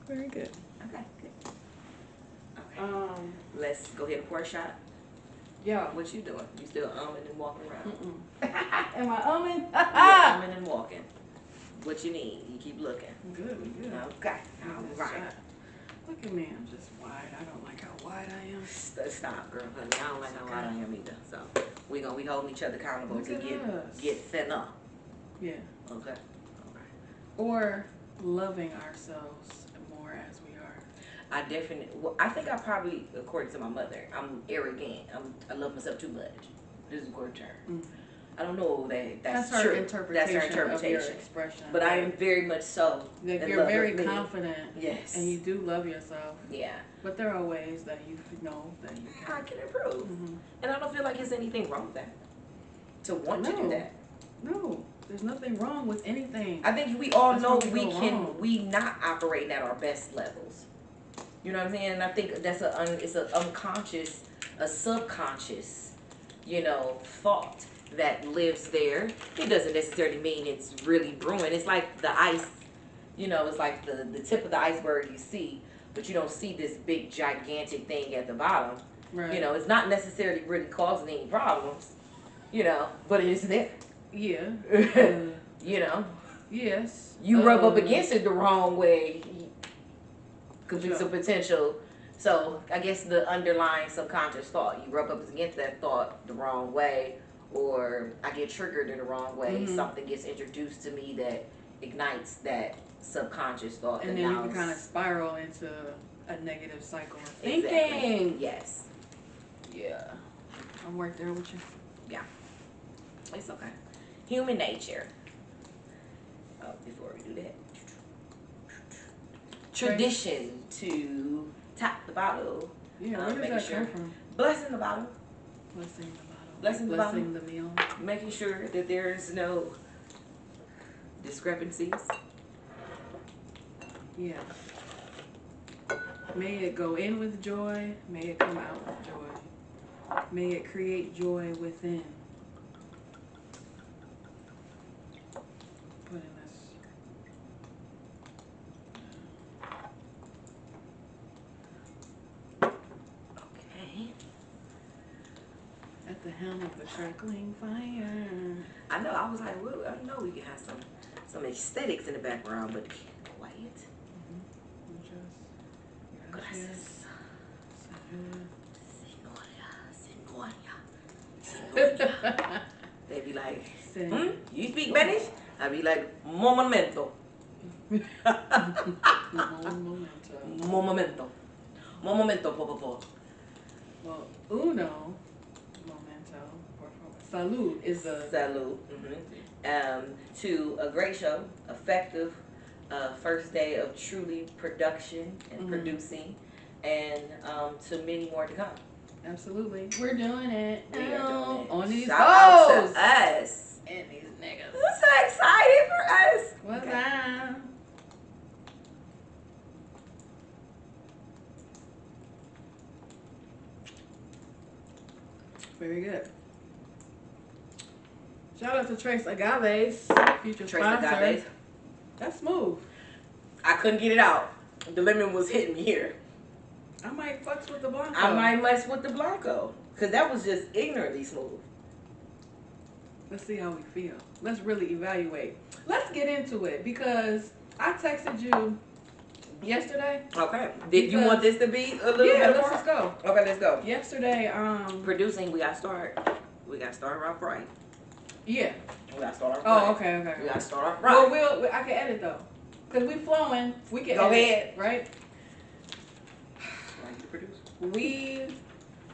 Very good. Okay, good. Okay. Let's go ahead and pour a shot. Yeah. What you doing? You still umming and walking around? Am I umming? You're umming and walking. What you need? You keep looking. Good. Okay. All right. Look at me. I'm just wide. I don't like how wide I am. Stop, girl. Honey. I don't like how wide I am either. So we holding each other accountable to get thinner. Yeah. Okay. Or loving ourselves more as we are. I think I probably, according to my mother, I'm arrogant. I love myself too much. This is a good term. Mm. I don't know that's her true. interpretation. That's her interpretation. Of your expression. But I am very much so. Like you're very confident. Yes. And you do love yourself. Yeah. But there are ways that you know that you can. I can improve. Mm-hmm. And I don't feel like there's anything wrong with that. To want to do that. No. There's nothing wrong with anything. I think we all know we not operating at our best levels. You know what I'm saying? And I think that's it's an unconscious, a subconscious, thought that lives there. It doesn't necessarily mean it's really brewing. It's like the ice, it's like the tip of the iceberg you see, but you don't see this big gigantic thing at the bottom. Right. It's not necessarily really causing any problems, but it is there. Yeah. Yes. You rub up against it the wrong way. Could be some potential. So I guess the underlying subconscious thought, you rub up against that thought the wrong way, or I get triggered in the wrong way. Mm-hmm. Something gets introduced to me that ignites that subconscious thought. And then you can kind of spiral into a negative cycle of thinking. Exactly. Yes. Yeah. I'm right there with you. Yeah. It's okay. Human nature. Oh, before we do that. Tradition to tap the bottle. Yeah, where does that come from? Blessing the bottle. Blessing the meal. Making sure that there's no discrepancies. Yeah. May it go in with joy. May it come out with joy. May it create joy within. Put in this. Okay. At the helm of the crackling fire. I know. I was like, well, I know we can have some aesthetics in the background, but quiet. Gracias. Señora. They be like, you speak Spanish? I be like, momento. Momento, por favor. Well, uno momento, por favor. Salud is a... Salud. Mm-hmm. To a great show, effective, first day of truly production and producing, and to many more to come. Absolutely. We're doing it. We are doing it. On these Shout out to us. And these niggas. I'm so excited for us. What's that? Very good. Shout out to Trace Agaves, future Trace sponsor. Agaves. That's smooth. I couldn't get it out. The lemon was hitting me here. I might fucks with the Blanco. I might mess with the Blanco. Because that was just ignorantly smooth. Let's see how we feel. Let's really evaluate. Let's get into it because I texted you yesterday. Okay. Did you want this to be a little bit more? Let's just go. Okay, let's go. Yesterday, producing, we got to start. We got to start off right. Yeah. We got to start off right. Oh, okay. We got to start off right. Well, I can edit though. Because we flowing. We can go edit, ahead. Right? You produce.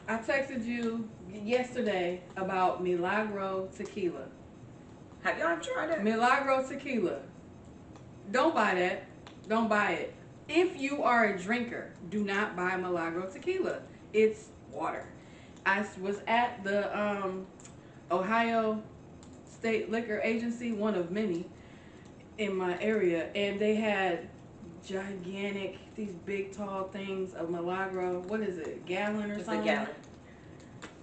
I texted you yesterday about Milagro Tequila. Have y'all tried that? Milagro Tequila. Don't buy that. Don't buy it. If you are a drinker, do not buy Milagro Tequila. It's water. I was at the Ohio State Liquor Agency, one of many in my area, and they had gigantic, these big tall things of Milagro. What is it, a gallon or something? It's a gallon.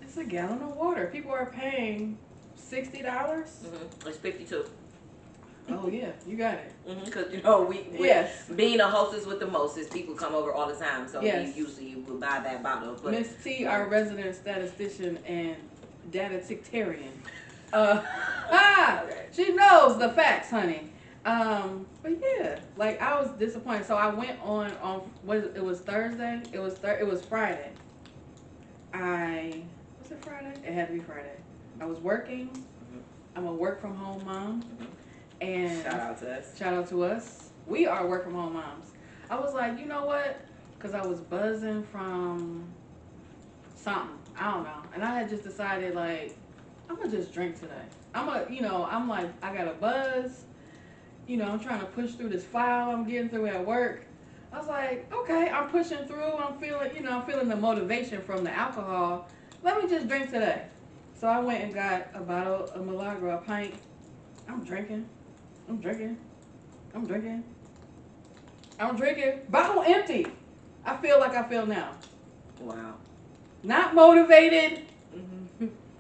It's a gallon of water. People are paying $60. It's 52. Oh yeah, you got it. Because we yes, being a hostess with the mostest, people come over all the time, so yes. we usually will buy that bottle. But Miss T, our resident statistician and datatictarian, okay. she knows the facts, honey. But yeah, like I was disappointed. So I went on it was Thursday. It was Friday. Was it Friday? It had to be Friday. I was working. I'm a work from home mom. And shout out to us. Shout out to us. We are work from home moms. I was like, you know what? Because I was buzzing from something. I don't know. And I had just decided, like, I'm going to just drink today. I'm like, I got a buzz. I'm trying to push through this file I'm getting through at work. I was like, okay, I'm pushing through. I'm feeling the motivation from the alcohol. Let me just drink today. So I went and got a bottle of Milagro, a pint. I'm drinking. Bottle empty. I feel like I feel now. Wow. Not motivated.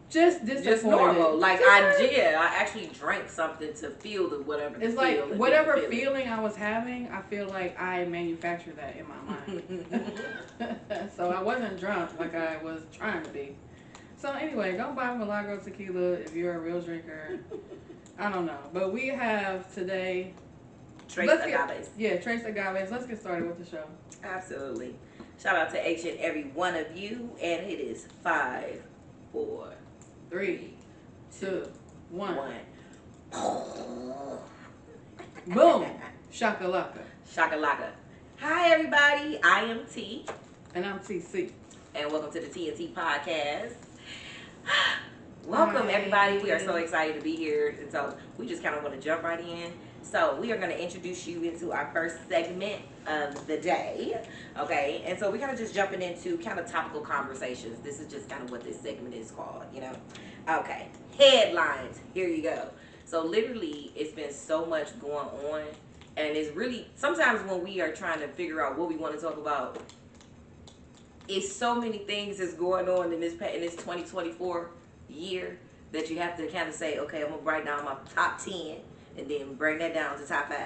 Just disappointed. Just normal. Like I actually drank something to feel whatever. It's like whatever feeling I was having. I feel like I manufactured that in my mind. So I wasn't drunk like I was trying to be. So anyway, don't buy Milagro tequila if you're a real drinker. I don't know, but we have today Trace Agaves. Trace Agaves. Let's get started with the show. Absolutely. Shout out to each and every one of you, and it is 5, 4, 3, 2, 1. Boom. Shakalaka. Shakalaka. Hi everybody, I am T. And I'm TC. And welcome to the TNT Podcast. Welcome everybody. We are so excited to be here. And so we just kind of want to jump right in. So we are going to introduce you into our first segment of the day. Okay. And so we're kind of just jumping into kind of topical conversations. This is just kind of what this segment is called, Okay. Headlines. Here you go. So literally it's been so much going on. And it's really, sometimes when we are trying to figure out what we want to talk about, it's so many things that's going on in this 2024 year that you have to kind of say, okay, I'm going to write down my top 10 and then bring that down to top 5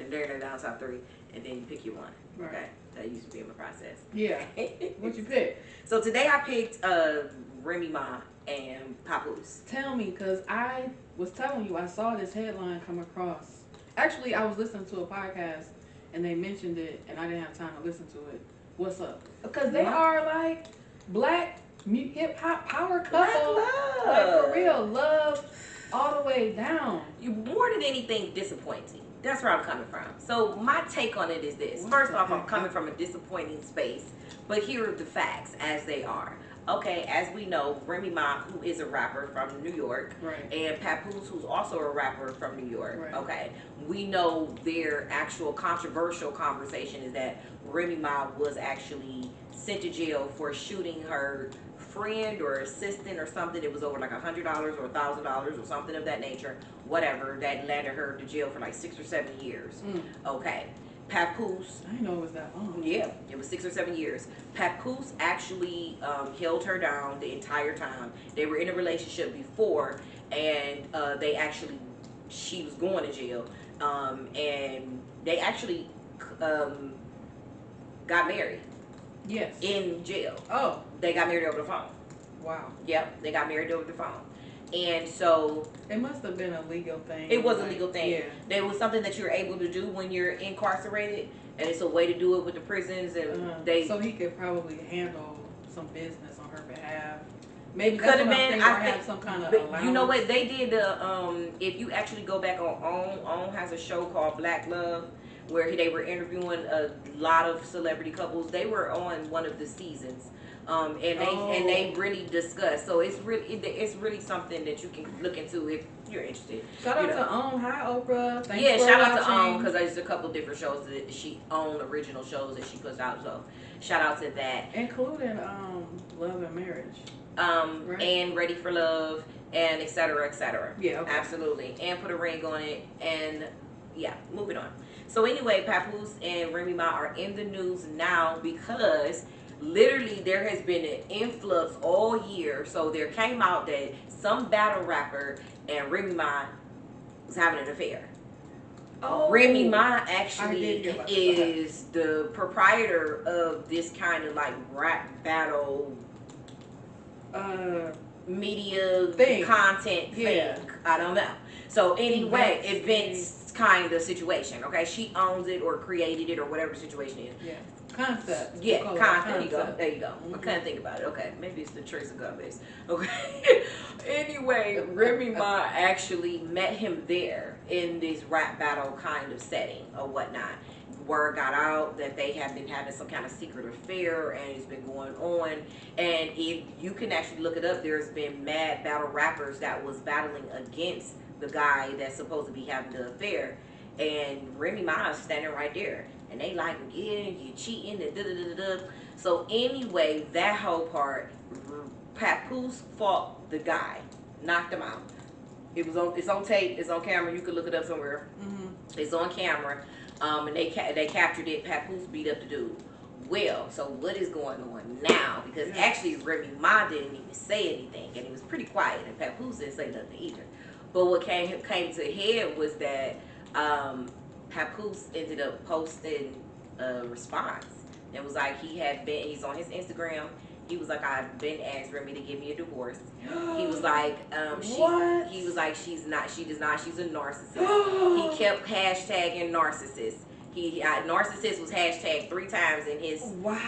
and bring that down to top 3 and then you pick your one. Right. Okay. That used to be in my process. Yeah. What you pick? So today I picked Remy Ma and Papoose. Tell me, because I was telling you I saw this headline come across. Actually, I was listening to a podcast and they mentioned it and I didn't have time to listen to it. What's up? Because they are like black hip hop power couple. Like for real, love all the way down. You more than anything disappointing. That's where I'm coming from. So my take on it is this. First off, I'm coming from a disappointing space, but here are the facts as they are. Okay, as we know, Remy Ma, who is a rapper from New York, right, and Papoose, who's also a rapper from New York. Right. Okay, we know their actual controversial conversation is that Remy Ma was actually sent to jail for shooting her friend or assistant or something. It was over like $100 or $1,000 or something of that nature. Whatever, that landed her to jail for like 6 or 7 years. Okay. Papoose. I didn't know it was that long. Yeah, it was 6 or 7 years. Papoose actually held her down the entire time. They were in a relationship before, and she was going to jail, and they actually got married. Yes. In jail. Oh. They got married over the phone. Wow. Yep, they got married over the phone. And so it must have been a legal thing. It was a legal thing. Yeah. There was something that you're able to do when you're incarcerated, and it's a way to do it with the prisons, and so he could probably handle some business on her behalf. Maybe could have been. I think have some kind of you know what they did. If you actually go back on has a show called Black Love, where they were interviewing a lot of celebrity couples. They were on one of the seasons. And they really discuss. So it's really something that you can look into if you're interested. Shout out to Hi Oprah. Thanks for shout watching. Out to because there's a couple different shows that she original shows that she puts out. So shout out to that, including Love and Marriage, right? And Ready for Love, and et cetera, et cetera. Yeah, okay. Absolutely. And put a ring on it, and yeah, moving on. So anyway, Papoose and Remy Ma are in the news now because literally there has been an influx all year. So there came out that some battle rapper and Remy Ma was having an affair. Oh, Remy Ma actually is the proprietor of this kind of like rap battle media content thing. I don't know. So anyway, events kind of situation. Okay, she owns it or created it or whatever the situation is. Yeah. Concept. Yeah, concept. There you go. Mm-hmm. I couldn't think about it. Okay, maybe it's the Trace of Gomez. Okay. Anyway, Remy Ma actually met him there in this rap battle kind of setting or whatnot. Word got out that they have been having some kind of secret affair and it's been going on. And if you can actually look it up, there's been mad battle rappers that was battling against the guy that's supposed to be having the affair. And Remy Ma is standing right there. And they like, yeah, you cheating and da-da-da-da-da. So anyway, that whole part, Papoose fought the guy, knocked him out. It's on tape, it's on camera. You could look it up somewhere. Mm-hmm. It's on camera, and they captured it. Papoose beat up the dude. Well, so what is going on now? Because actually, Remy Ma didn't even say anything, and he was pretty quiet, and Papoose didn't say nothing either. But what came to head was that Papoose ended up posting a response. It was like he's on his Instagram. He was like, I've been asked Remy to give me a divorce. He was like, he was like, she's a narcissist. He kept hashtagging narcissist. Narcissist was hashtagged 3 times in his, one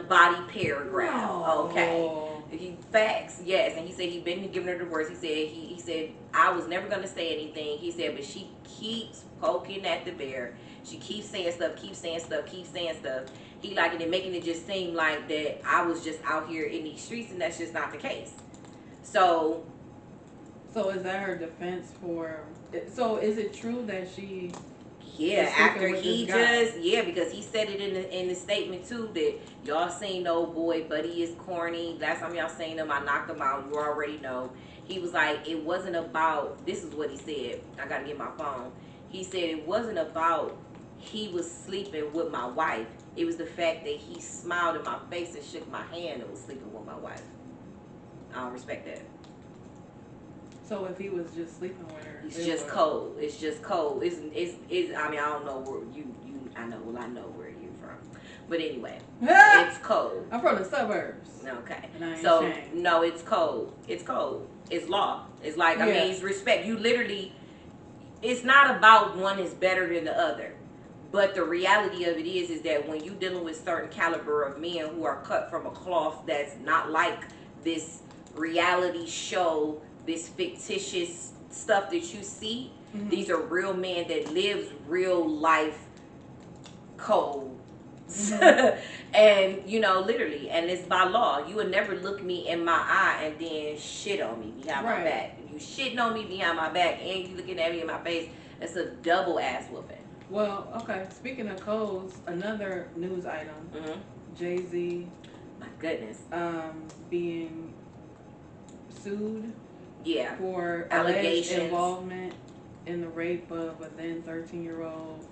body paragraph. No. Okay. Facts, yes. And he said he'd been giving her a divorce. He said I was never gonna say anything. He said, but she keeps poking at the bear. She keeps saying stuff. He liking it, making it just seem like that I was just out here in these streets, and that's just not the case. So is that her defense for? So is it true that she? Yeah, after he because he said it in the statement too that y'all seen old boy, Buddy is corny. Last time y'all seen him, I knocked him out. You already know. He was like, it wasn't about. This is what he said. I gotta get my phone. He said it wasn't about he was sleeping with my wife. It was the fact that he smiled in my face and shook my hand and was sleeping with my wife. I don't respect that. So if he was just sleeping with her, it's just cold. It's just cold. It's I mean, I don't know where I know where you're from. But anyway, it's cold. I'm from the suburbs. Okay. So ashamed. No, it's cold. It's cold. It's law. It's like, I mean, it's respect. You literally, it's not about one is better than the other. But the reality of it is that when you're dealing with certain caliber of men who are cut from a cloth that's not like this reality show, this fictitious stuff that you see, these are real men that lives real life cold. And literally, and it's by law. You would never look me in my eye and then shit on me behind my back. If you shitting on me behind my back and you looking at me in my face, that's a double ass whooping. Well, okay, speaking of codes, another news item, Jay-Z, my goodness, being sued for allegations, alleged involvement in the rape of a then 13-year-old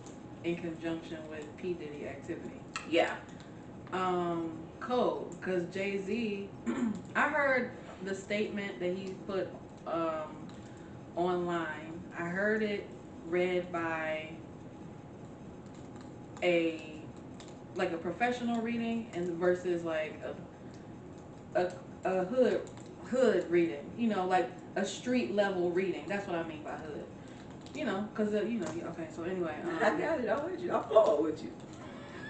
in conjunction with P. Diddy activity. Yeah. Code, because Jay-Z, I heard the statement that he put online. I heard it read by a professional reading and versus like a hood reading, like a street level reading. That's what I mean by hood. Because okay. So anyway, I got it. I'm with you. I'm flowing with you.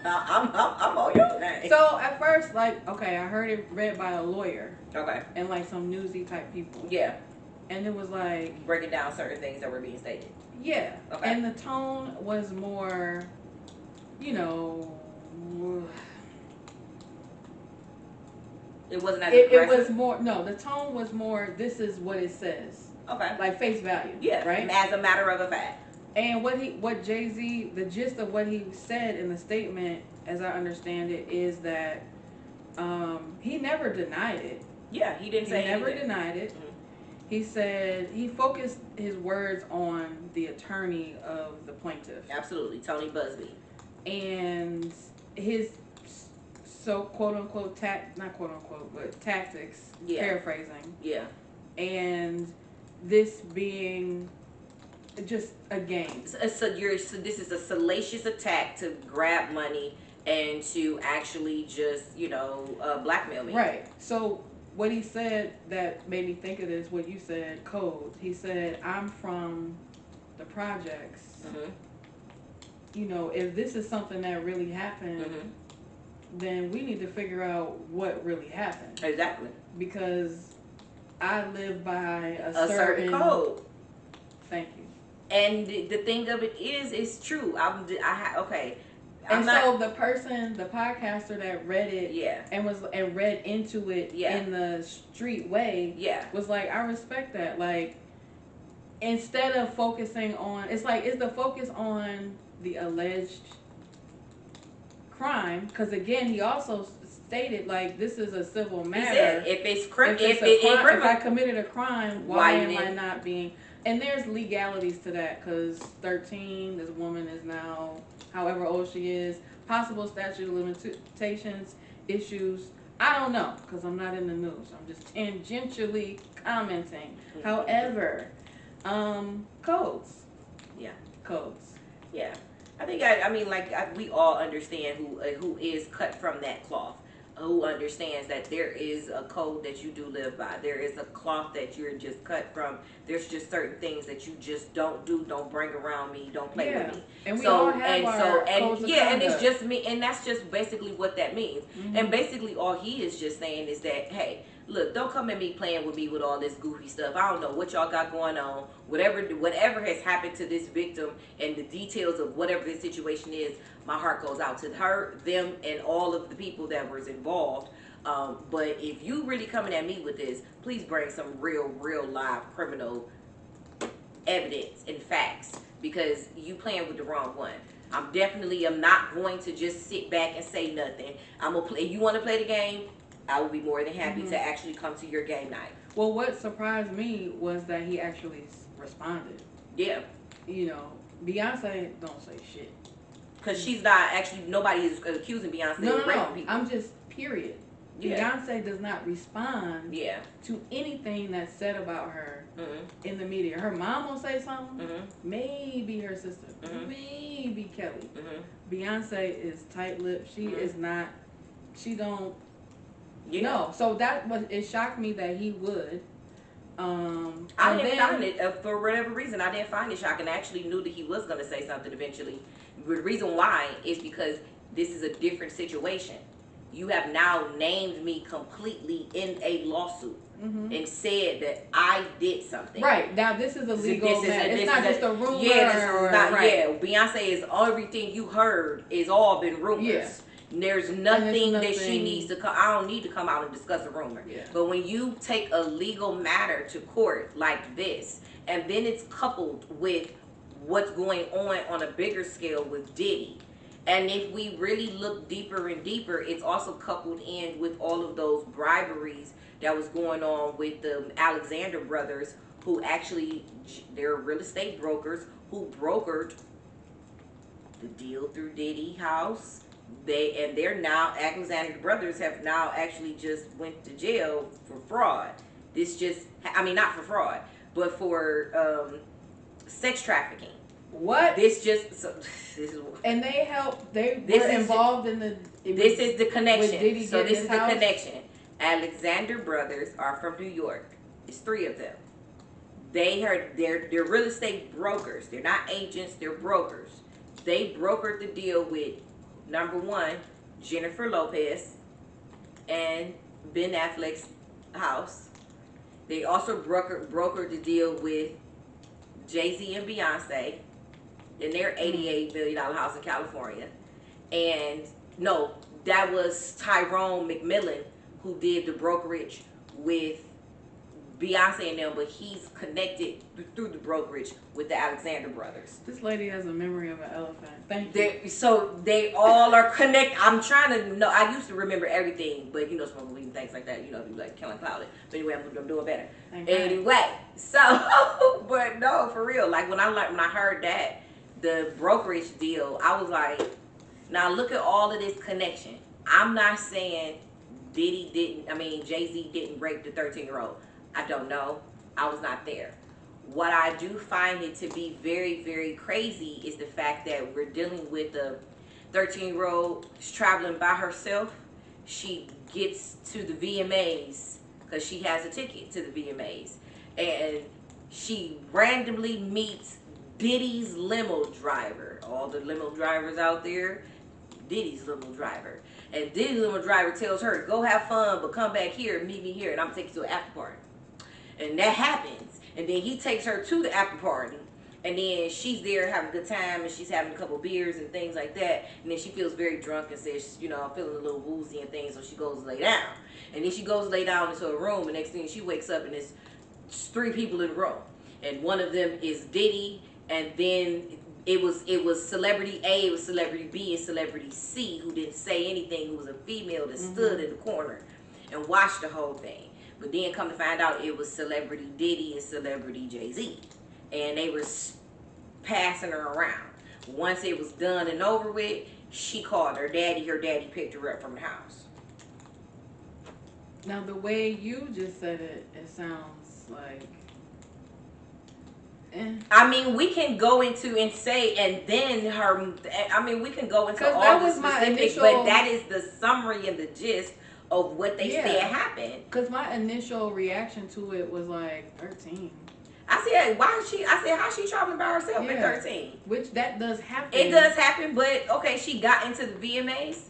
I'm on your thing. So at first, I heard it read by a lawyer. Okay. And like some newsy type people. Yeah. And it was like breaking down certain things that were being stated. Yeah. Okay. And the tone was more, it wasn't as aggressive. It was more. No, the tone was more. This is what it says. Okay. Like face value. Yeah. Right. As a matter of a fact. And what Jay-Z, the gist of what he said in the statement, as I understand it, is that he never denied it. Yeah, he didn't say anything. He never denied it. Mm-hmm. He said he focused his words on the attorney of the plaintiff. Absolutely, Tony Busby. And his quote unquote not quote unquote, but tactics. Yeah. Paraphrasing. Yeah. And this being just a game. So this is a salacious attack to grab money and to actually just, blackmail me. Right. So what he said that made me think of this, what you said, codes. He said, I'm from the projects. Mm-hmm. If this is something that really happened, then we need to figure out what really happened. Exactly. Because I live by a certain code. Thank you. And the thing of it is, it's true. Okay. So the podcaster that read it, and read into it in the street way, was like, I respect that. Like, instead of focusing on, it's the focus on the alleged crime, because again, he also stated, like, this is a civil matter. He said, if I committed a crime, why am I not being? And there's legalities to that, because 13, this woman is now however old she is, possible statute of limitations issues. I don't know, because I'm not in the news. I'm just tangentially commenting. Mm-hmm. However, codes. Yeah. Codes. Yeah. I think, we all understand who is cut from that cloth. Who understands that there is a code that you do live by. There is a cloth that you're just cut from. There's just certain things that you just don't do. Don't bring around me. Don't play with me. And we all have our codes of conduct. And it's just me, and that's just basically what that means. Mm-hmm. And basically all he is just saying is that, hey, look, don't come at me playing with me with all this goofy stuff. I don't know what y'all got going on. Whatever has happened to this victim and the details of whatever the situation is, my heart goes out to her, them, and all of the people that was involved. But if you really coming at me with this, please bring some real live criminal evidence and facts, because you playing with the wrong one. I'm not going to just sit back and say nothing. I'm gonna play. You want to play the game? I would be more than happy to actually come to your game night. Well, what surprised me was that he actually responded. Yeah. Beyonce don't say shit. Because she's not actually, nobody is accusing Beyonce of raping people. I'm just, period. Yeah. Beyonce does not respond to anything that's said about her in the media. Her mom will say something, maybe her sister, maybe Kelly. Beyonce is tight-lipped. She is not, she don't. No, so it shocked me that he would. I didn't find it, for whatever reason, I didn't find it shocking. I actually knew that he was going to say something eventually. The reason why is because this is a different situation. You have now named me completely in a lawsuit and said that I did something. Right, now this is a legal matter. It's not just a rumor. Yeah, this is not, Beyonce is, everything you heard is all been rumors. Yeah. There's nothing that she needs to come. I don't need to come out and discuss a rumor. Yeah. But when you take a legal matter to court like this, and then it's coupled with what's going on a bigger scale with Diddy, and if we really look deeper and deeper, it's also coupled in with all of those briberies that was going on with the Alexander brothers, who actually, they're real estate brokers who brokered the deal through Diddy House. They're now, Alexander brothers have now actually just went to jail for fraud. Not for fraud, but for sex trafficking. What? And they helped. They were involved in the. This is the connection. So this is the connection. Alexander brothers are from New York. It's 3 of them. They're real estate brokers. They're not agents. They're brokers. They brokered the deal with, number 1, Jennifer Lopez and Ben Affleck's house. They also brokered the deal with Jay-Z and Beyonce in their $88 million house in California. And no, that was Tyrone McMillan who did the brokerage with Beyonce and them, but he's connected through the brokerage with the Alexander brothers. This lady has a memory of an elephant. Thank you. So they all are connected. I'm trying to know. I used to remember everything, but smoking weed and things like that, be like killing clouded. But anyway, I'm doing better. Anyway, so, but no, for real. Like when I heard that, the brokerage deal, I was like, now look at all of this connection. I'm not saying Jay-Z didn't rape the 13-year-old. I don't know. I was not there. What I do find it to be very, very crazy is the fact that we're dealing with a 13-year-old traveling by herself. She gets to the VMAs because she has a ticket to the VMAs, and she randomly meets Diddy's limo driver. All the limo drivers out there, Diddy's limo driver. And Diddy's limo driver tells her, go have fun, but come back here, meet me here, and I'm going to take you to an after party. And that happens. And then he takes her to the after party. And then she's there having a good time, and she's having a couple beers and things like that. And then she feels very drunk and says, I'm feeling a little woozy and things, so she goes to lay down. And then she goes to lay down into a room, and next thing she wakes up, and there's 3 people in the room. And one of them is Diddy, and then it was celebrity A, it was celebrity B, and celebrity C, who didn't say anything, who was a female that stood in the corner and watched the whole thing. But then come to find out it was celebrity Diddy and celebrity Jay-Z. And they were passing her around. Once it was done and over with, she called her daddy. Her daddy picked her up from the house. Now, the way you just said it, it sounds like... I mean, we can go into and say, and then her... I mean, we can go into all the specifics, but that is the summary and the gist of what they said happened. Because my initial reaction to it was like 13. I said, how's she traveling by herself at 13? Which that does happen. It does happen, but okay, she got into the VMAs.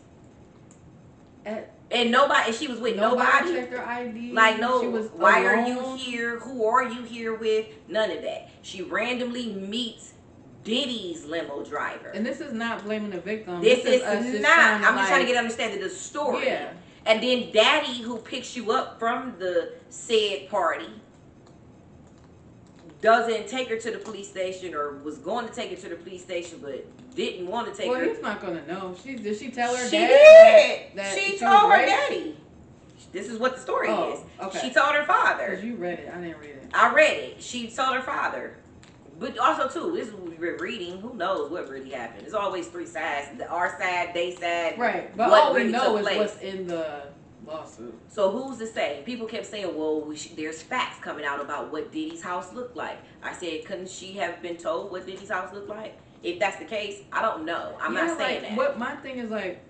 And nobody, and she was with nobody. Checked her ID. Like, no, she was why alone. are you here? Who are you here with? None of that. She randomly meets Diddy's limo driver. And this is not blaming the victim. This is not. I'm just trying to get understanding the story. Yeah. And then daddy, who picks you up from the said party, doesn't take her to the police station, or was going to take her to the police station, but didn't want to take her. Well, he's not going to know. Did she tell her she dad? Did. She told her daddy. This is what the story is. Okay. She told her father. Because you read it. I didn't read it. I read it. She told her father. But also, too, this is what we're reading. Who knows what really happened? There's always 3 sides. Our side, they side. Right. But all we know is what's in the lawsuit. So who's to say? People kept saying, well, there's facts coming out about what Diddy's house looked like. I said, couldn't she have been told what Diddy's house looked like? If that's the case, I don't know. I'm not saying that. What my thing is, like,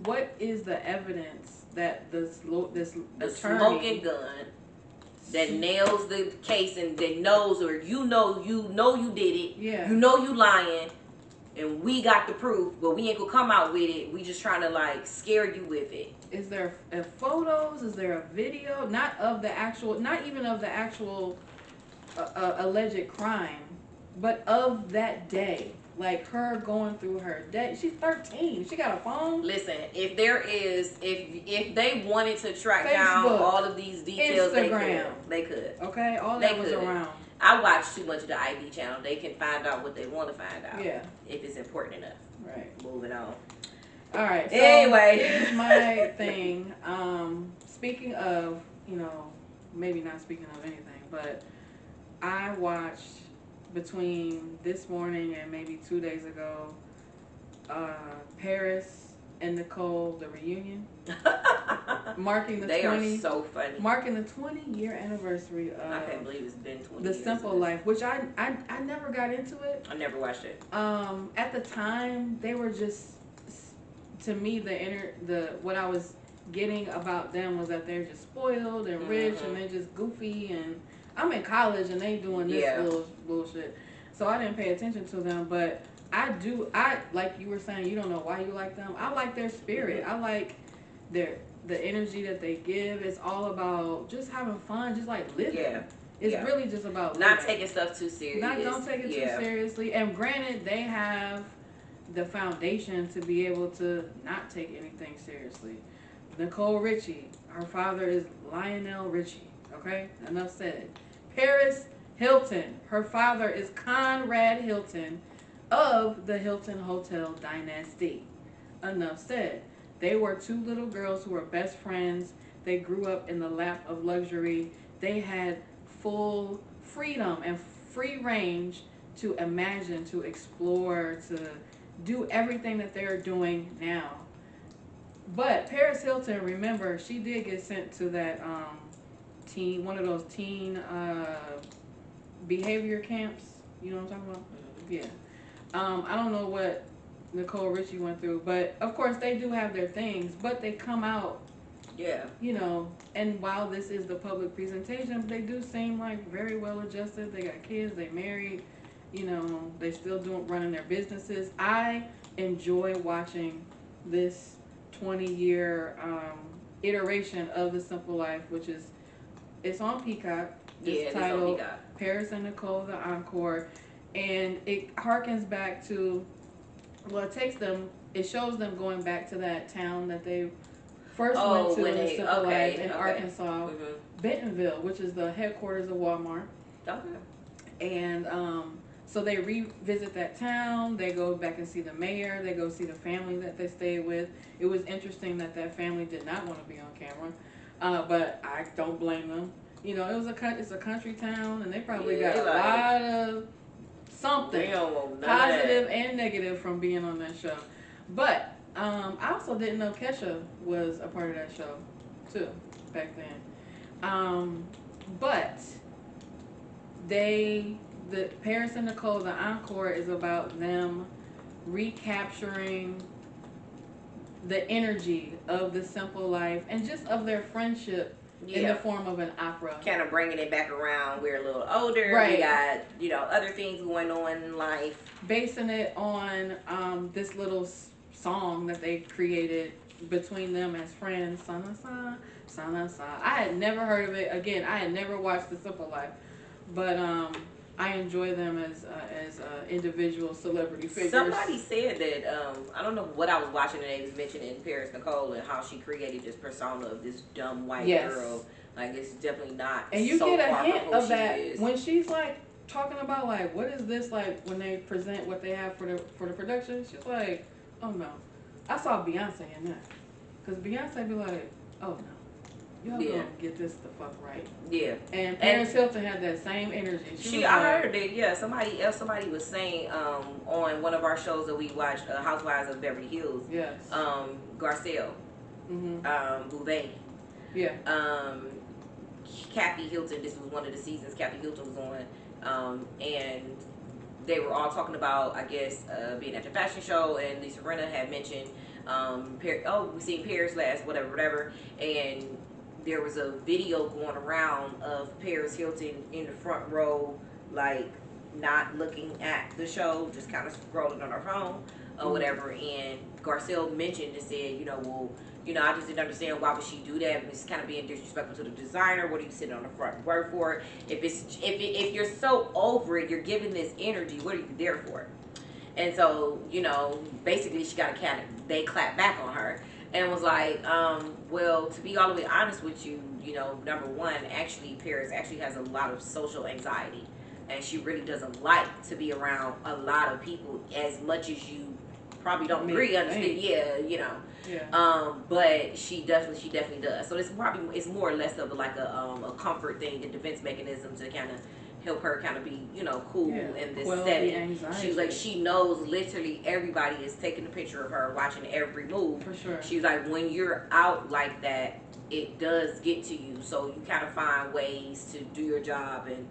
what is the evidence that this attorney, smoking gun that nails the case and that knows, or you know you did it. Yeah. You know you lying, and we got the proof, but we ain't gonna come out with it. We just trying to like scare you with it. Is there photos? Is there a video? Not even of the actual alleged crime, but of that day. Like her going through her day. She's 13. She got a phone. Listen, if they wanted to track Facebook, down all of these details, Instagram, they could. Okay, all that was around. I watch too much of the ID channel. They can find out what they want to find out. Yeah. If it's important enough. Right. Moving on. All right. So anyway, here's my thing. Speaking of, maybe not speaking of anything, but I watched between this morning and maybe 2 days ago, Paris and Nicole, the reunion, marking the they are so funny. Marking the 20-year anniversary of I can't believe it's been 20 The years Simple Life, which I never got into it. I never watched it. At the time, they were just, to me, what I was getting about them was that they're just spoiled and rich and they're just goofy, and I'm in college and they doing this little bullshit. So I didn't pay attention to them, but I like you were saying, you don't know why you like them. I like their spirit. I like the energy that they give. It's all about just having fun, just like living. Yeah. It's really just about not living. taking stuff too serious. Don't take it too seriously. And granted, they have the foundation to be able to not take anything seriously. Nicole Richie, her father is Lionel Richie. Okay, enough said. Paris Hilton, her father is Conrad Hilton of the Hilton Hotel dynasty. Enough said. They were 2 little girls who were best friends. They grew up in the lap of luxury. They had full freedom and free range to imagine, to explore, to do everything that they're doing now. But Paris Hilton, remember, she did get sent to that one of those teen behavior camps. You know what I'm talking about? Mm-hmm. Yeah. I don't know what Nicole Richie went through, but of course they do have their things, but they come out. Yeah. You know, and while this is the public presentation, they do seem like very well adjusted. They got kids, they married, you know, they still running their businesses. I enjoy watching this 20-year iteration of The Simple Life, which is, it's on Peacock. It's titled Paris and Nicole, the Encore. And it harkens back to, well, it shows them going back to that town that they first went to in The Simple Life in Arkansas, Bentonville, which is the headquarters of Walmart. Okay. And so they revisit that town. They go back and see the mayor. They go see the family that they stayed with. It was interesting that family did not want to be on camera, but I don't blame them. You know, it's a country town, and they probably got a lot of something positive and negative from being on that show. But I also didn't know Kesha was a part of that show too back then. But the Paris and Nicole, the Encore, is about them recapturing the energy of The Simple Life and just of their friendship in the form of an opera. Kind of bringing it back around. We're a little older. Right. We got, other things going on in life. Basing it on this little song that they created between them as friends. Sana sa, sana sa. I had never heard of it. Again, I had never watched The Simple Life. But I enjoy them as individual celebrity figures. Somebody said that, I don't know what I was watching, and they was mentioning Paris Nicole and how she created this persona of this dumb white girl. Like, it's definitely not. And you get a hint of that when she's like talking about like, what is this like when they present what they have for the production. She's like, oh no, I saw Beyonce in that, because Beyonce be like, oh no. Y'all gonna get this the fuck right. Yeah. And Paris Hilton had that same energy. I heard that, somebody was saying on one of our shows that we watched, Housewives of Beverly Hills. Yes. Garcelle. Bouvet. Yeah. Kathy Hilton, this was one of the seasons Kathy Hilton was on. And they were all talking about, I guess, being at the fashion show, and Lisa Rinna had mentioned, we seen Paris last, whatever, and there was a video going around of Paris Hilton in the front row, like, not looking at the show, just kind of scrolling on her phone or whatever. And Garcelle mentioned and said, I just didn't understand why would she do that. It's kind of being disrespectful to the designer. What are you sitting on the front row for? If you're so over it, you're giving this energy. What are you there for? And so, basically they clapped back on her. And was like, well, to be all the way honest with you, number one, actually, Paris actually has a lot of social anxiety. And she really doesn't like to be around a lot of people as much as you probably don't really understand. Yeah. But she definitely does. So it's more or less of a comfort thing, a defense mechanism to kind of help her kind of be, cool in this setting. She's like, she knows literally everybody is taking a picture of her, watching every move. For sure. She's like, when you're out like that, it does get to you. So you kind of find ways to do your job and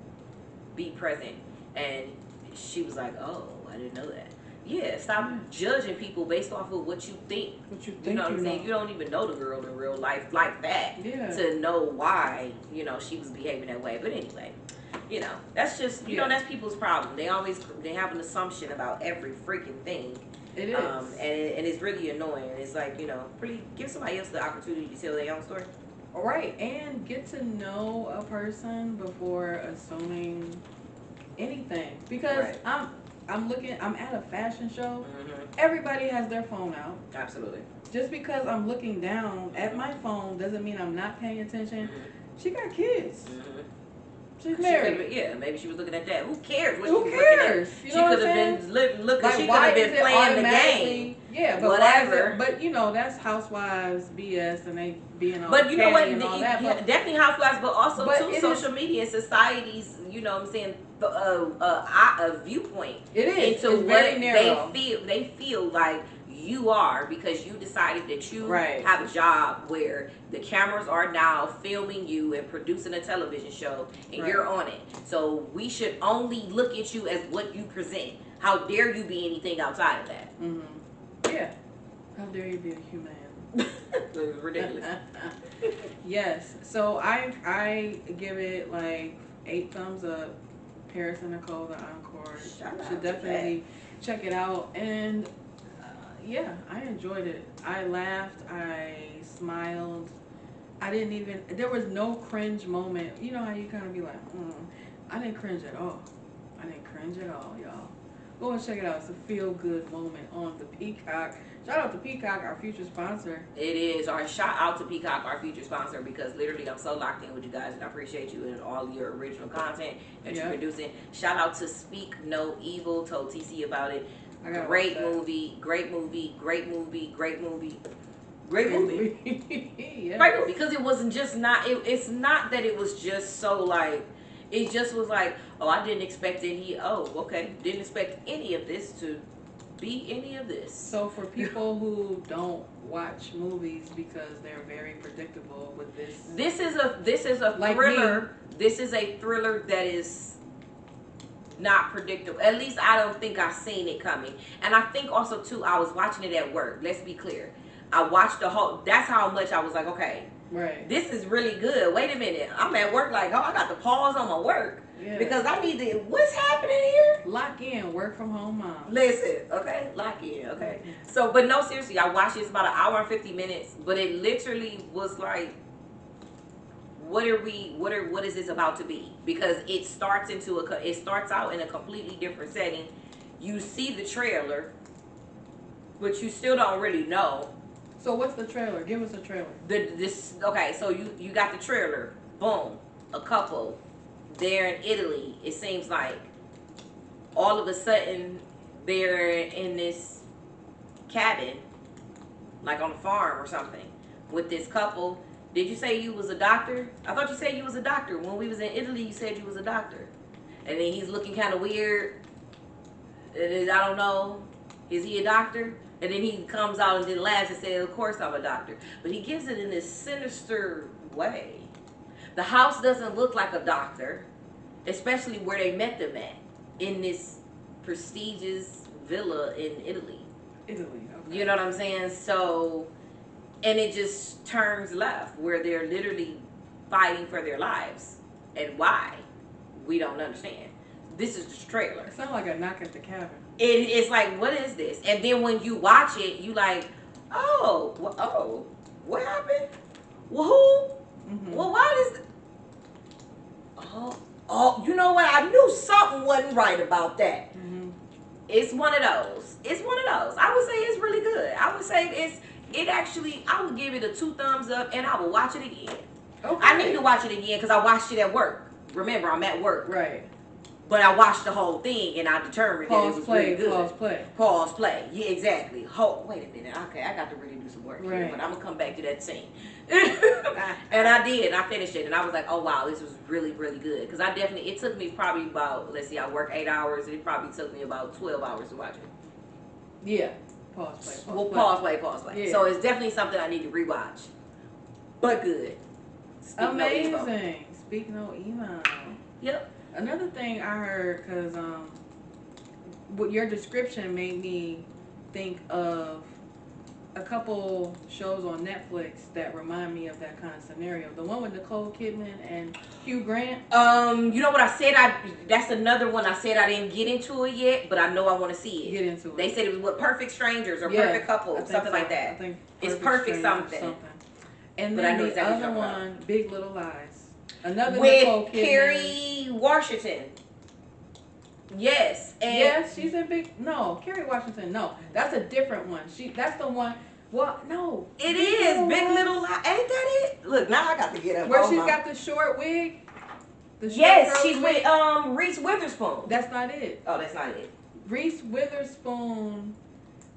be present. And she was like, oh, I didn't know that. Yeah, stop judging people based off of what you think. You know what I'm saying? You don't even know the girl in real life like that to know why, she was behaving that way. But anyway. That's just, that's people's problem. They have an assumption about every freaking thing. It is. And it's really annoying. It's like, give somebody else the opportunity to tell their own story. Right. And get to know a person before assuming anything. Because I'm at a fashion show. Everybody has their phone out. Absolutely. Just because I'm looking down at my phone doesn't mean I'm not paying attention. She got kids. She's married. Maybe she was looking at that. Who cares? Who cares? She could have been looking. She could have been playing the game. Yeah, but whatever. But that's Housewives BS, and they being all. But you know what? And all that, definitely Housewives, but also too social media and society's. What I'm saying, a viewpoint. It is into it's what very narrow. They feel like you are because you decided that you have a job where the cameras are now filming you and producing a television show and you're on it. So we should only look at you as what you present. How dare you be anything outside of that? Yeah. How dare you be a human? It was ridiculous. Yes. So I give it like 8 thumbs up. Paris and Nicole, the encore. Should definitely check it out. And yeah, I enjoyed it. I laughed. I smiled. I didn't even. There was no cringe moment. You know how you kind of be like, I didn't cringe at all. I didn't cringe at all, y'all. Go and check it out. It's a feel-good moment on the Peacock. Shout out to Peacock, our future sponsor. It is. Or shout out to Peacock, our future sponsor, because literally I'm so locked in with you guys and I appreciate you and all your original content that you're producing. Shout out to Speak No Evil. Told TC about it. Great movie. Great movie. Great movie. Great movie. Great movie. Yes. Great movie. Because it wasn't just not, it's not that it was just so like, it just was like, oh, I didn't expect any, didn't expect any of this to be any of this. So for people who don't watch movies because they're very predictable with this. This is a like thriller. Me. This is a thriller that is not predictable. At least I don't think I've seen it coming. And I think also too, I was watching it at work. Let's be clear. I watched the whole, that's how much I was like, okay. Right. This is really good. Wait a minute. I'm at work like, I got to pause on my work. Yeah. Because I need to, what's happening here? Lock in, work from home mom. Listen, okay? Lock in, okay? So, but no, seriously, I watched it. It's about an hour and 50 minutes. But it literally was like, what is this about to be? Because it starts out in a completely different setting. You see the trailer, but you still don't really know. So what's the trailer? Give us a trailer. So you got the trailer. Boom. A couple. They're in Italy. It seems like all of a sudden they're in this cabin, like on a farm or something, with this couple. Did you say you was a doctor? I thought you said you was a doctor. When we was in Italy, you said you was a doctor. And then he's looking kind of weird. I don't know. Is he a doctor? And then he comes out and then laughs and says, of course I'm a doctor. But he gives it in this sinister way. The house doesn't look like a doctor, especially where they met them at, in this prestigious villa in Italy. Okay. You know what I'm saying? So, and it just turns left, where they're literally fighting for their lives. And why? We don't understand. This is the trailer. It sounds like a Knock at the Cabin. It's like, what is this? And then when you watch it, you like, what happened? Well, who? Mm-hmm. Well, why does? You know what? I knew something wasn't right about that. Mm-hmm. It's one of those. I would say it's really good. I would say I would give it a 2 thumbs up, and I will watch it again. Okay. I need to watch it again because I watched it at work. Remember, I'm at work. Right. But I watched the whole thing and I determined that it was really good. Pause play. Yeah, exactly. Wait a minute. Okay, I got to really do some work here, but I'm going to come back to that scene. And I did. I finished it. And I was like, oh, wow, this was really, really good. Because it took me probably about, I work 8 hours. It probably took me about 12 hours to watch it. Yeah. Pause play. Pause play. Yeah. So it's definitely something I need to rewatch. But good. Amazing. Speak no emo. Yep. Another thing I heard, because what your description made me think of a couple shows on Netflix that remind me of that kind of scenario. The one with Nicole Kidman and Hugh Grant. You know what I said? That's another one I said I didn't get into it yet, but I know I want to see it. Get into it. They said it was Perfect Strangers or Perfect Couple, something like that. I think it's Perfect something. And then the other one, Big Little Lies. Another with Nicole Kidman. Kerry Washington. Yes. Yes, she's in Kerry Washington. No, that's a different one. That's the one. Well, no. It is Big Little Lies. Ain't that it? Look, now I got to get up. Where she's got the short wig. Yes, she's with Reese Witherspoon. That's not it. Oh, that's not it. Reese Witherspoon.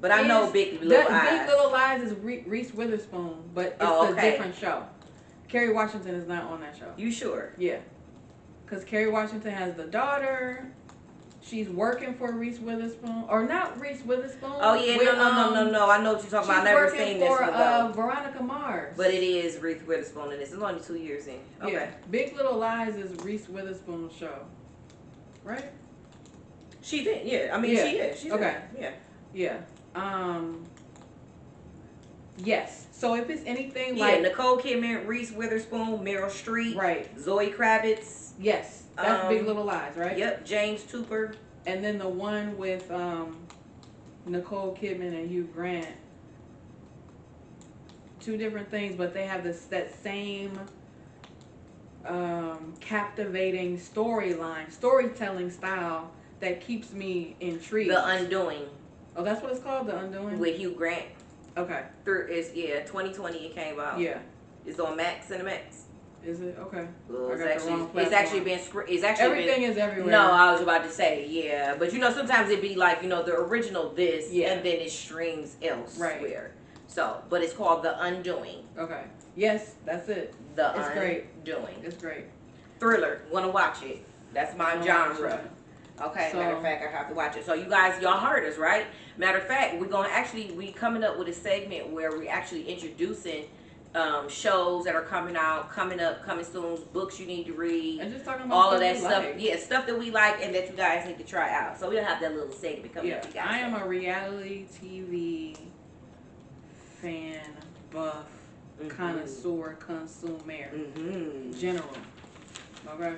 But I know Big Little Lies. Big Little Lies is Reese Witherspoon, but it's a different show. Kerry Washington is not on that show. You sure? Yeah. Because Kerry Washington has the daughter. She's working for Reese Witherspoon, or not Reese Witherspoon. Oh yeah, no. I know what you're talking about. I never seen this one though. Veronica Mars. But it is Reese Witherspoon, and it's only 2 years in. Okay. Yeah. Big Little Lies is Reese Witherspoon's show, right? She did. Yeah. I mean, she is. She's okay. Yeah. Yeah. Yes. So if it's anything like Nicole Kidman, Reese Witherspoon, Meryl Streep, right? Zoe Kravitz. Yes. That's Big Little Lies, right? Yep. James Tooper. And then the one with Nicole Kidman and Hugh Grant. Two different things, but they have that same captivating storytelling style that keeps me intrigued. The Undoing. Oh, that's what it's called, The Undoing? With Hugh Grant. Okay. It's 2020 it came out. Yeah. It's on Cinemax. Is it? Okay. Well, it's actually been everything is everywhere. No, I was about to say, yeah. But sometimes it'd be like, the original this and then it streams elsewhere. Right. So, but it's called The Undoing. Okay. Yes, that's it. It's great. It's great. Thriller. Wanna watch it. That's my genre. Okay, matter of fact, I have to watch it. So you guys, y'all heard us, right? Matter of fact, we coming up with a segment where we're actually introducing shows that are coming soon, books you need to read, and just talking about all of that stuff. Like. Yeah, stuff that we like and that you guys need to try out. So we'll have that little segment coming up. You guys. I am a reality TV fan, buff, connoisseur, consumer, general. Okay.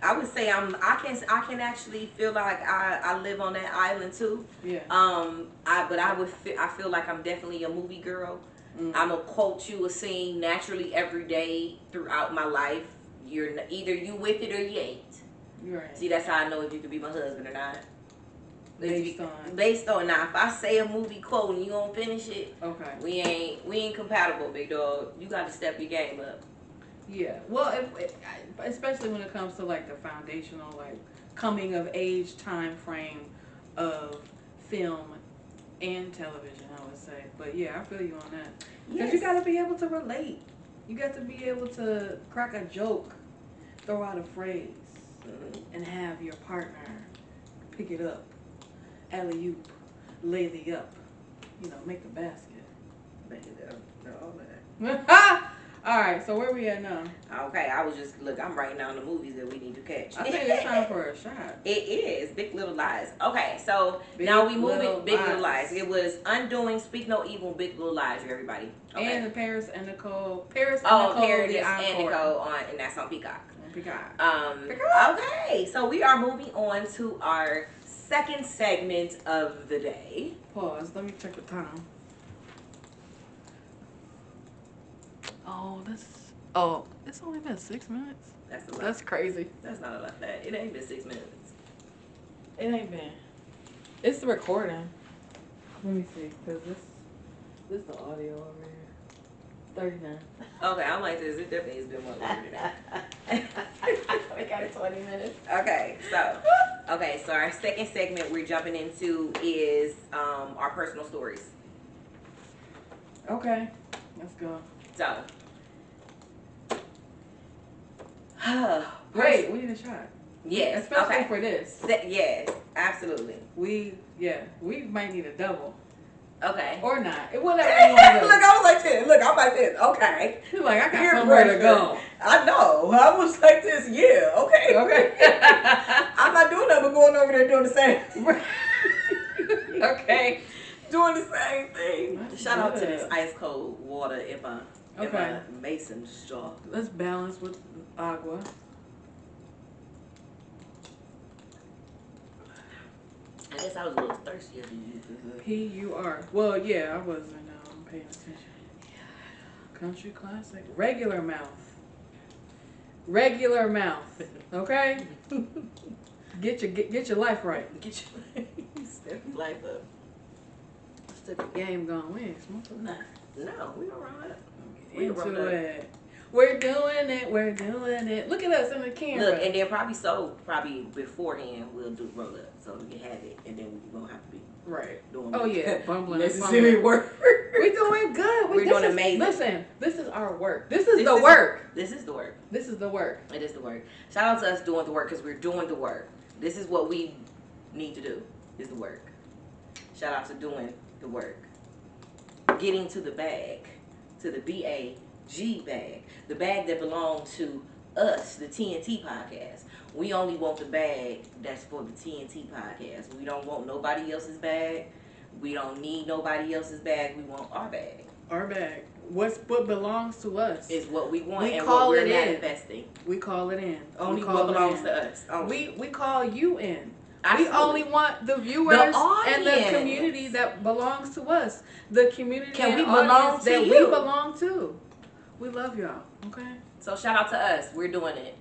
I would say I can actually feel like I live on that island too. Yeah. I feel like I'm definitely a movie girl. I'm gonna quote you a scene naturally every day throughout my life. You're either you with it or you ain't. Right. See, that's how I know if you could be my husband or not. Based on now, if I say a movie quote and you don't finish it, okay, we ain't compatible, big dog. You got to step your game up. Yeah. Well, especially when it comes to like the foundational, like coming of age time frame of film and television, I would say. But yeah, I feel you on that. Because you got to be able to relate. You got to be able to crack a joke, throw out a phrase, and have your partner pick it up, alley-oop, lay the up, make the basket. Make it up, all that. All right, so where we at now? Okay, I'm writing down the movies that we need to catch. I think it's time for a shot. It is Big Little Lies. Okay, so now we move it. Big Little Lies. It was Undoing, Speak No Evil, Big Little Lies. Everybody. Okay. And the Paris and Nicole, Paris and Nicole and that's on Peacock. Okay, so we are moving on to our second segment of the day. Pause. Let me check the time. It's only been 6 minutes. That's a lot. That's crazy. That's not a lot. It ain't been 6 minutes. It ain't been. It's the recording. Let me see, because this the audio over here. 39. Okay, I'm like this. It definitely has been more longer than that. We got it 20 minutes. Okay, so our second segment we're jumping into is our personal stories. Okay, let's go. So. Wait, we need a shot. Yes. Especially for this. Yes, absolutely. We might need a double. Okay. Or not. Whatever you want to do. Look, I was like this. Look, I'm like this. Okay. You're like, I got somewhere to go. I know. I was like this. Yeah. Okay. Okay. I'm not doing that, but going over there doing the same. Okay. Doing the same thing. That's Shout out to good. this ice cold water in my mason jar. Let's balance with agua. I guess I was a little thirstier than you. You are. Well, yeah, I wasn't paying attention. Country classic. Regular mouth. Okay? Get your life right. Get your life up. Let's take the game going. We ain't smoking nothing. No, we don't run it. Into it. We're doing it. Look at us in the camera. Look, and then probably beforehand we'll do roll up so we can have it, and then we won't have to be doing. Oh yeah, bumbling. Necessary work. We're doing good. We're doing amazing. Listen, this is our work. This is the work. This is the work. This is the work. It is the work. Shout out to us doing the work because we're doing the work. This is what we need to do is the work. Shout out to doing the work. Getting to the bag, to the BAG bag, the bag that belongs to us, the TNT Podcast. We only want the bag that's for the TNT Podcast. We don't want nobody else's bag. We don't need nobody else's bag. We want our bag. Our bag. What belongs to us is what we want, we and call what we're it manifesting. We call it in. Only what belongs to us. We call you in. Absolutely. We only want the viewers and the community that belongs to us. The community Can we belong to that you? we belong to. We love y'all. Okay. So shout out to us. We're doing it.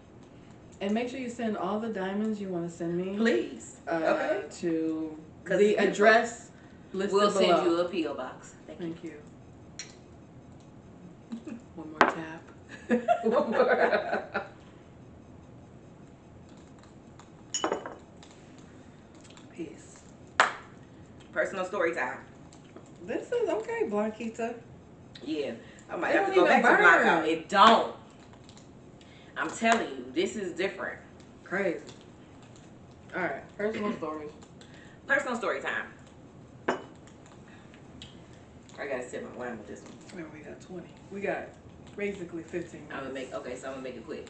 And make sure you send all the diamonds you want to send me. Please. Okay. To the address listed below. We'll send you a P.O. box. Thank you. One more tap. One more. Peace. Personal story time. This is okay, Blanquita. Yeah. I might have to go back to blackout. It don't. I'm telling you, this is different. Crazy. Alright, personal stories. Personal story time. I gotta sit my wine with this one. Oh, we got 20. We got basically 15 minutes. So I'm gonna make it quick.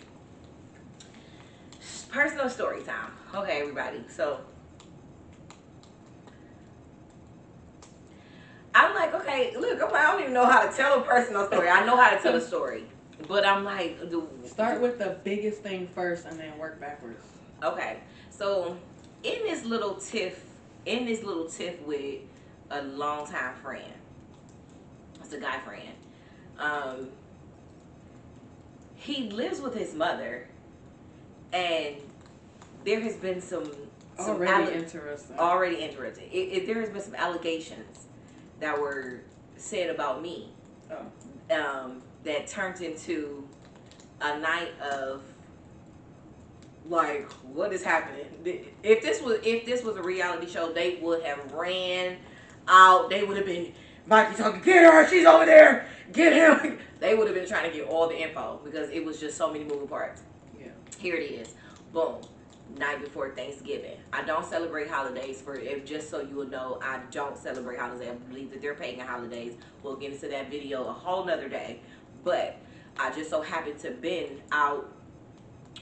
Personal story time. Okay, everybody. So I'm like, okay, look, I don't even know how to tell a personal story. I know how to tell a story, but I'm like, start with the biggest thing first and then work backwards. Okay, so in this little tiff with a longtime friend. It's a guy friend. He lives with his mother, and there has been some already interesting. There has been some allegations that were said about me. That turned into a night of like, what is happening? If this was a reality show, they would have ran out. They would have been Mikey talking, get her, she's over there, get him. They would have been trying to get all the info because it was just so many moving parts. Yeah. Here it is. Boom. Night before Thanksgiving. I don't celebrate holidays just so you will know, I don't celebrate holidays. I believe that they're pagan holidays. We'll get into that video a whole nother day. But I just so happened to been out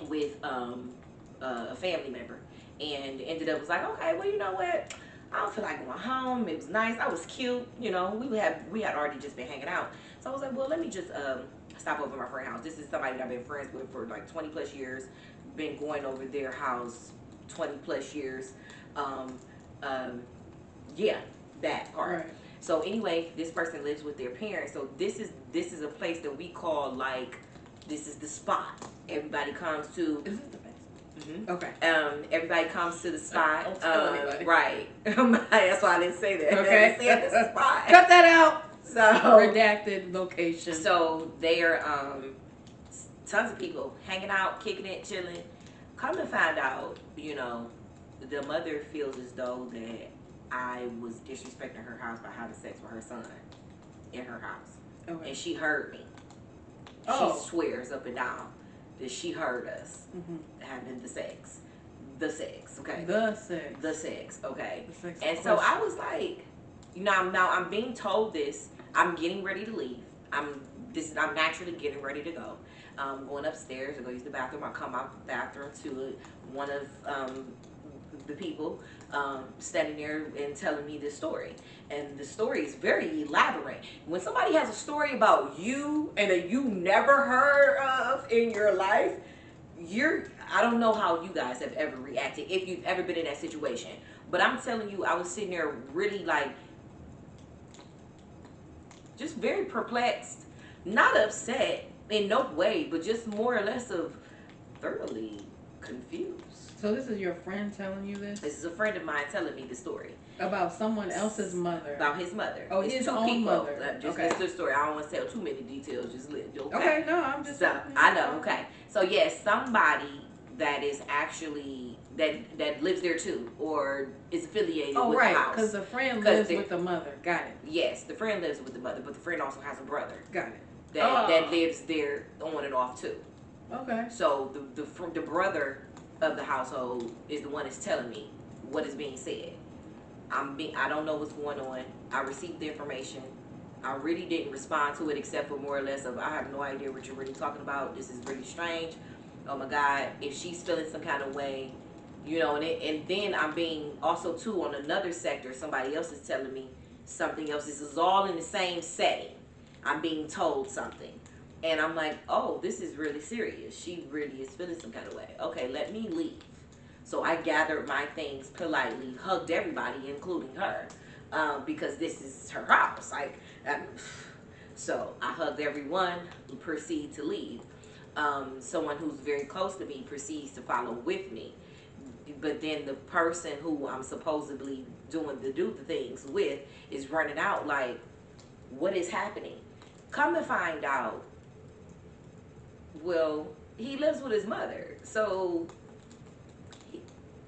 with a family member and ended up was like, okay, well, you know what? I don't feel like going home. It was nice. I was cute. You know, we had already just been hanging out. So I was like, well, let me just stop over at my friend's house. This is somebody that I've been friends with for like 20 plus years. Been going over their house 20 plus years. Yeah, that part. Right. So anyway, this person lives with their parents. So this is a place that we call like, this is the spot. Everybody comes to. Is this the best? Mm-hmm. Okay. Everybody comes to the spot. Don't tell anybody. Right. That's why I didn't say that. Okay. This is the spot. Cut that out. So redacted location. So there tons of people hanging out, kicking it, chilling. Come to find out, you know, the mother feels as though that I was disrespecting her house by having sex with her son in her house. Okay. And she heard me. Oh. She swears up and down that she heard us having the sex. Okay. The sex, okay. The sex, and so I was like, you know, now I'm being told this. I'm getting ready to leave. I'm naturally getting ready to go. Going upstairs to go use the bathroom. I come out the bathroom to one of the people standing there and telling me this story. And the story is very elaborate. When somebody has a story about you and that you never heard of in your life, I don't know how you guys have ever reacted, if you've ever been in that situation. But I'm telling you, I was sitting there really like, just very perplexed, not upset in no way, but just more or less of thoroughly confused. So this is your friend telling you this? This is a friend of mine telling me the story. About someone else's mother. About his mother. Oh, his own mother. Just okay. Listen to the story. I don't want to tell too many details. Just okay. Okay, no, I'm just. So I know. Okay. So yes, somebody that is actually that lives there too, or is affiliated with the house. Because the friend lives with the mother. Got it. Yes, the friend lives with the mother, but the friend also has a brother. Got it. That lives there on and off too. Okay. So the brother of the household is the one that's telling me what is being said. I don't know what's going on. I received the information. I really didn't respond to it except for more or less of, I have no idea what you're really talking about. This is really strange. Oh my God, if she's feeling some kind of way, and then I'm being also too on another sector, somebody else is telling me something else. This is all in the same setting. I'm being told something. And I'm like, oh, this is really serious. She really is feeling some kind of way. Okay, let me leave. So I gathered my things politely, hugged everybody, including her, because this is her house. So I hugged everyone, proceed to leave. Someone who's very close to me proceeds to follow with me. But then the person who I'm supposedly do the things with is running out like, what is happening? Come to find out, well, he lives with his mother. So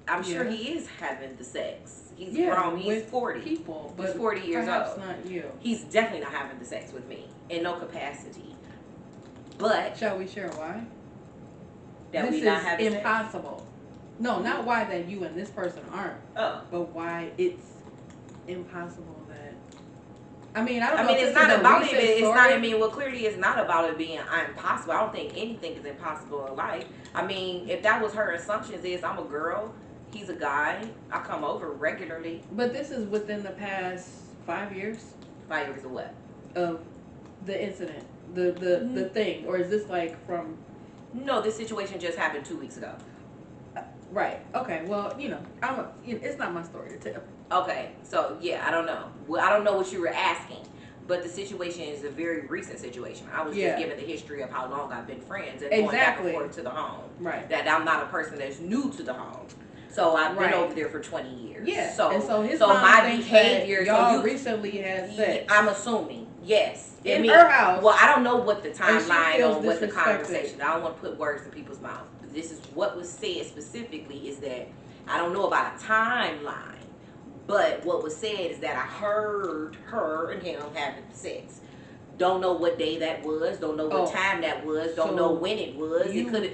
I'm sure he is having the sex. He's grown. He's 40. People, but he's 40 years old. Not you. He's definitely not having the sex with me in no capacity. But shall we share why? That this we not having impossible. Sex? No, not why that you and this person aren't. Oh. But why it's impossible that. I mean, it's not about it. It's not. I mean, well, clearly, it's not about it being impossible. I don't think anything is impossible in life. I mean, if that was her assumptions, is I'm a girl, he's a guy, I come over regularly. But this is within the past 5 years. 5 years of what? Of the incident, the thing, or is this like from? No, this situation just happened 2 weeks ago. Right. Okay. Well, it's not my story to tell. Okay. So yeah, I don't know. Well, I don't know what you were asking, but the situation is a very recent situation. I was just giving the history of how long I've been friends and going back and forth to the home. Right. That I'm not a person that's new to the home. So I've been over there for 20 years. Yeah. So his mom my behavior. Y'all recently had sex. I'm assuming. Yes. In her house. Well, I don't know what the timeline on what the conversation. I don't want to put words in people's mouths. This is what was said specifically is that I don't know about a timeline, but what was said is that I heard her and him having sex. Don't know what day that was. Don't know what time that was. Don't know when it was. It could have.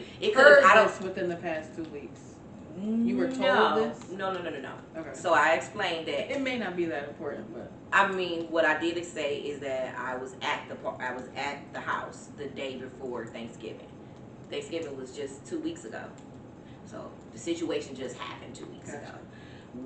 I don't. Within the past 2 weweeks. You were told this? No. Okay. So I explained that it may not be that important, but I mean, what I did say is that I was at the house the day before Thanksgiving. Thanksgiving was just 2 weeks ago, so the situation just happened 2 weeks ago.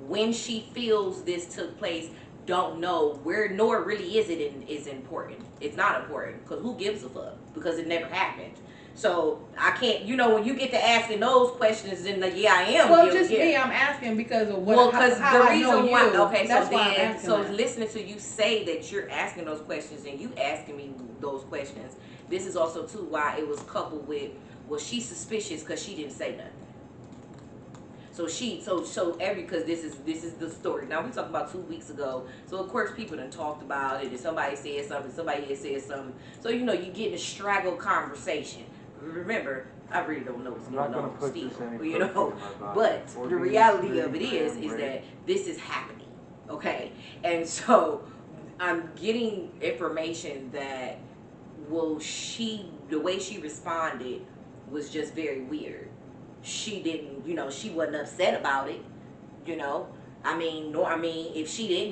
When she feels this took place, don't know where, nor really is important. It's not important because who gives a fuck? Because it never happened. So I can't, when you get to asking those questions, then I am. Well, just me, I'm asking because of what. Well, because the reason why. Okay, that's so listening to you say that you're asking those questions and you asking me those questions, this is also too why it was coupled with, well, she's suspicious because she didn't say nothing. Because this is the story. Now we talked about 2 weeks ago, so of course people done talked about it, and somebody said something, somebody had said something. So you get a straggle conversation. Remember, I really don't know what's going on with Steve, but the reality of it is that this is happening, okay? And so I'm getting information that, the way she responded was just very weird. She didn't, she wasn't upset about it, if she didn't,